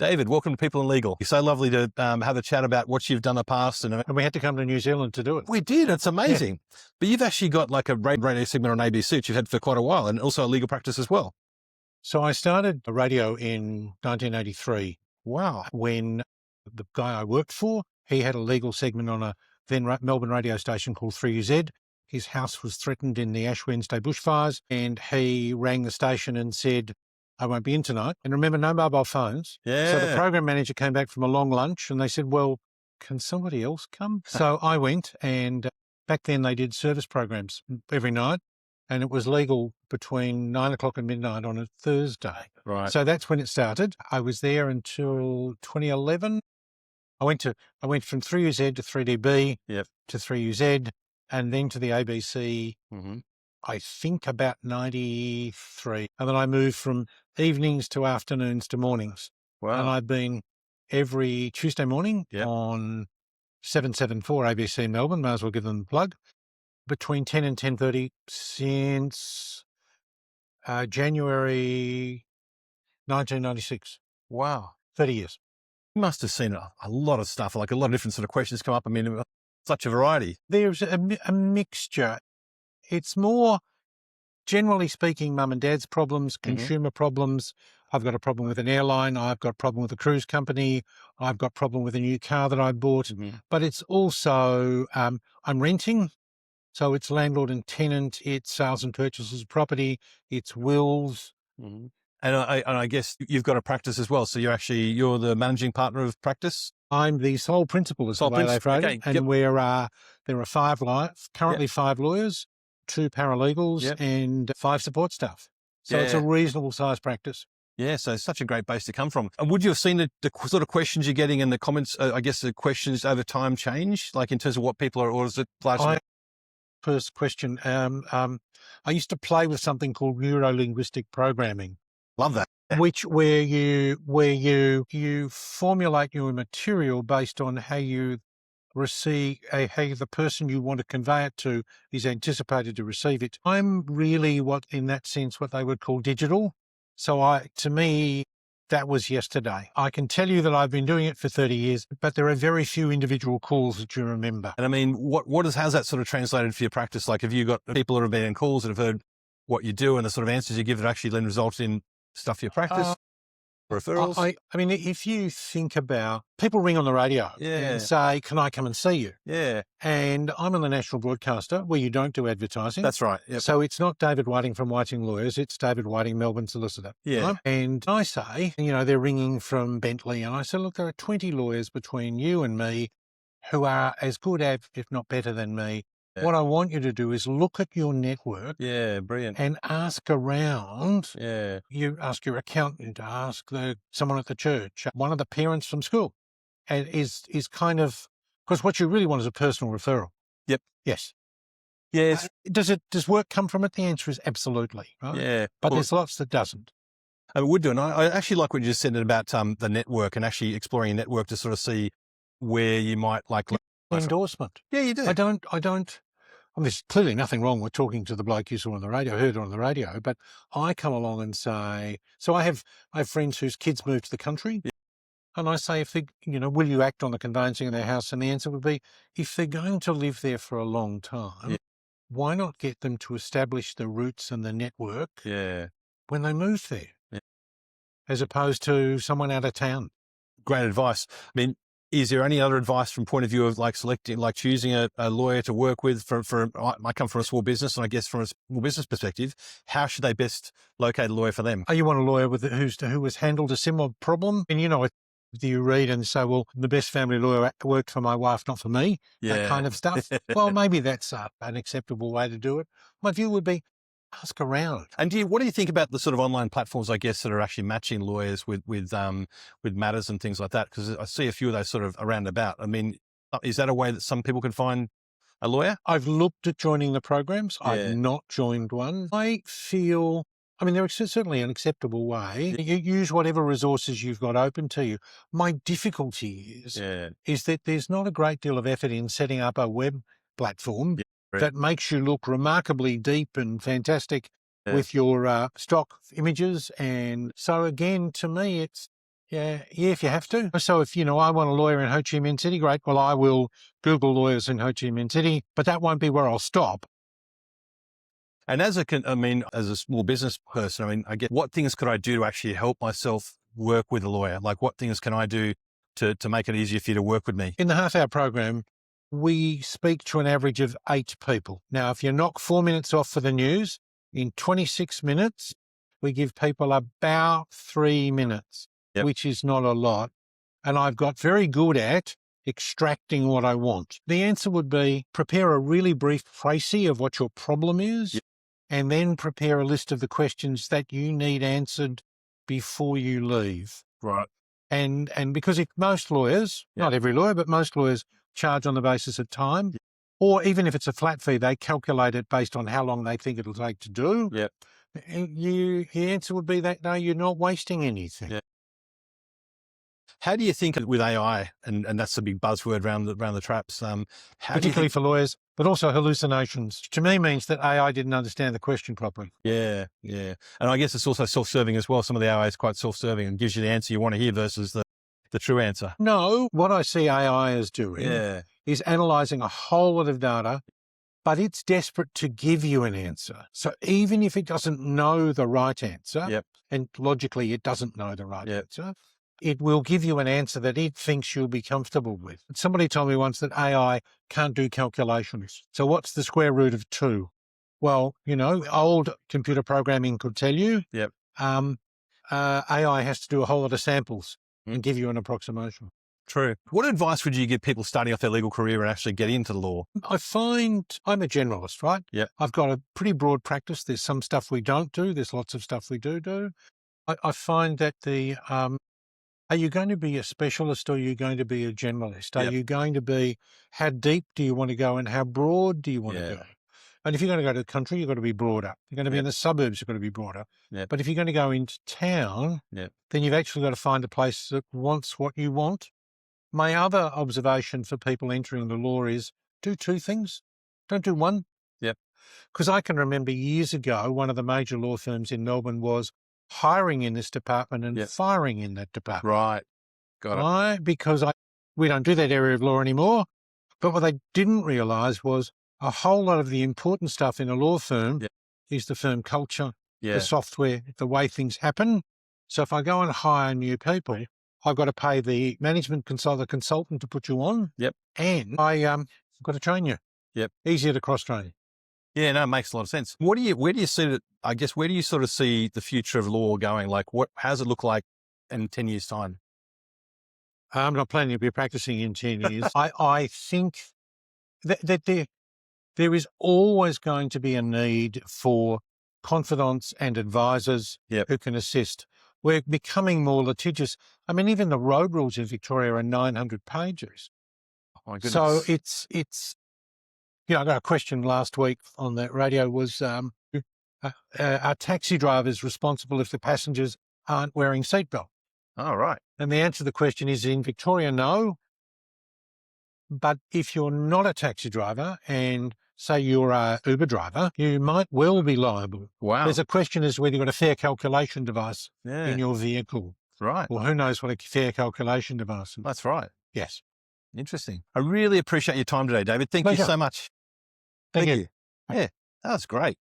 David, welcome to People in Legal. It's so lovely to have a chat about what you've done in the past. And we had to come to New Zealand to do it. We did. It's amazing. Yeah. But you've actually got like a radio segment on ABC, which you've had for quite a while, and also a legal practice as well. So I started radio in 1983. Wow. When the guy I worked for, he had a legal segment on a then Melbourne radio station called 𝗕𝗲𝗄𝗳. His house was threatened in the Ash Wednesday bushfires, and he rang the station and said, I won't be in tonight. And remember, no mobile phones. Yeah. So the program manager came back from a long lunch and they said, well, can somebody else come? So I went, and back then they did service programs every night, and it was legal between 9 o'clock and midnight on a Thursday. Right. So that's when it started. I was there until 2011. I went from 𝗕𝗲𝗳 to 3DB, yep, to 𝗕𝗲𝗳, and then to the ABC. I think about 93. And then I moved from evenings to afternoons to mornings. Wow. And I've been every Tuesday morning on 774 ABC Melbourne, may as well give them the plug, between 10 and 10:30 since January 1996. Wow. 30 years. You must have seen a lot of stuff, like a lot of different sort of questions come up. I mean, such a variety. There's a mixture. It's more, generally speaking, mum and dad's problems, consumer problems. I've got a problem with an airline. I've got a problem with a cruise company. I've got a problem with a new car that I bought. But it's also, I'm renting. So it's landlord and tenant. It's sales and purchases of property. It's wills. And I guess you've got a practice as well. So you're the managing partner of practice? I'm the sole principal, is the way they phrase it. And there are currently 5 lawyers, 2 paralegals, and 5 support staff. So it's a reasonable size practice. Yeah, so it's such a great base to come from. And would you have seen the sort of questions you're getting in the comments, I guess the questions over time change, like in terms of what people are, or is it largely? First question, I used to play with something called neuro-linguistic programming. Love that. Where you formulate your material based on how you receive, how the person you want to convey it to is anticipated to receive it. I'm really what they would call digital. So to me, that was yesterday. I can tell you that I've been doing it for 30 years, but there are very few individual calls that you remember. And I mean, how's that sort of translated for your practice? Like, have you got people that have been in calls that have heard what you do and the sort of answers you give that actually then result in stuff for your practice? Referrals? I mean, if you think about, people ring on the radio and say, can I come and see you? Yeah. And I'm on the national broadcaster where you don't do advertising. That's right. Yep. So it's not David Whiting from Whiting Lawyers, it's David Whiting, Melbourne solicitor. Yeah. Right? And I say, they're ringing from Bentley, and I say, look, there are 20 lawyers between you and me who are as good, if not better than me. Yeah. What I want you to do is look at your network. Yeah, brilliant. And ask around. Yeah. You ask your accountant, ask someone at the church, one of the parents from school. And is kind of, because what you really want is a personal referral. Yep. Yes. Yes. Does work come from it? The answer is absolutely. Right? Yeah. But there's lots that doesn't. I would do. And I actually like what you just said about the network and actually exploring a network to sort of see where you might like. Endorsement. Yeah, you do. I don't. There's clearly nothing wrong with talking to the bloke you saw on the radio, heard on the radio, but I come along and say, so I have friends whose kids moved to the country, and I say, if they, will you act on the conveyancing of their house? And the answer would be, if they're going to live there for a long time, why not get them to establish the roots and the network when they move there, as opposed to someone out of town? Great advice. I mean, is there any other advice from point of view of choosing a lawyer to work with I come from a small business, and I guess from a small business perspective, how should they best locate a lawyer for them? Oh, you want a lawyer who has handled a similar problem? And you read and say, well, the best family lawyer worked for my wife, not for me, that kind of stuff. Well, maybe that's an acceptable way to do it. My view would be, ask around. And what do you think about the sort of online platforms, I guess, that are actually matching lawyers with matters and things like that? Because I see a few of those sort of around about. I mean, is that a way that some people can find a lawyer? I've looked at joining the programs. I've not joined one. I feel, there is certainly an acceptable way. You use whatever resources you've got open to you. My difficulty is that there's not a great deal of effort in setting up a web platform that makes you look remarkably deep and fantastic with your stock images. And so again, to me, Yeah, if you have to. So if, I want a lawyer in Ho Chi Minh City, great. Well, I will Google lawyers in Ho Chi Minh City, but that won't be where I'll stop. And as a small business person, I get, what things could I do to actually help myself work with a lawyer? Like, what things can I do to make it easier for you to work with me? In the half-hour program, we speak to an average of 8 people. Now, if you knock 4 minutes off for the news, in 26 minutes, we give people about 3 minutes, which is not a lot. And I've got very good at extracting what I want. The answer would be prepare a really brief précis of what your problem is, and then prepare a list of the questions that you need answered before you leave. Right. And because if most lawyers, not every lawyer, but most lawyers charge on the basis of time, or even if it's a flat fee, they calculate it based on how long they think it'll take to do. Yep. The answer would be that, no, you're not wasting anything. Yep. How do you think with AI, and that's a big buzzword around the traps, particularly for lawyers, but also hallucinations, to me means that AI didn't understand the question properly. Yeah. And I guess it's also self-serving as well. Some of the AI is quite self-serving and gives you the answer you want to hear versus the true answer. No, what I see AI as doing is analysing a whole lot of data, but it's desperate to give you an answer. So even if it doesn't know the right answer, and logically it doesn't know the right answer, it will give you an answer that it thinks you'll be comfortable with. Somebody told me once that AI can't do calculations. So what's the square root of 2? Well, old computer programming could tell you. AI has to do a whole lot of samples and give you an approximation. True. What advice would you give people starting off their legal career and actually get into the law? I find I'm a generalist, right? I've got a pretty broad practice. There's some stuff we don't do. There's lots of stuff we do. I find that are you going to be a specialist or are you going to be a generalist? Are you going to be, how deep do you want to go and how broad do you want to go? And if you're going to go to the country, you've got to be broader. You're going to be in the suburbs, you've got to be broader. But if you're going to go into town, then you've actually got to find a place that wants what you want. My other observation for people entering the law is do 2 things. Don't do one. Because I can remember years ago, one of the major law firms in Melbourne was hiring in this department and firing in that department. Right. Got it. Why? Because we don't do that area of law anymore. But what they didn't realise was a whole lot of the important stuff in a law firm is the firm culture, the software, the way things happen. So if I go and hire new people, I've got to pay the management the consultant to put you on. And I've got to train you. Easier to cross-train. Yeah, no, it makes a lot of sense. Where do you see it? I guess, where do you sort of see the future of law going? Like, how does it look like in 10 years' time? I'm not planning to be practicing in 10 years. I think that there is always going to be a need for confidants and advisors who can assist. We're becoming more litigious. I mean, even the road rules in Victoria are 900 pages. Oh my goodness. So it's I got a question last week on the radio was, are taxi drivers responsible if the passengers aren't wearing seatbelt? Oh, right. And the answer to the question is in Victoria, no. But if you're not a taxi driver and say you're a Uber driver, you might well be liable. Wow. There's a question as to whether you've got a fare calculation device in your vehicle. Right. Well, who knows what a fare calculation device is? That's right. Yes. Interesting. I really appreciate your time today, David. Thank you so much. Thank you. Yeah, that was great.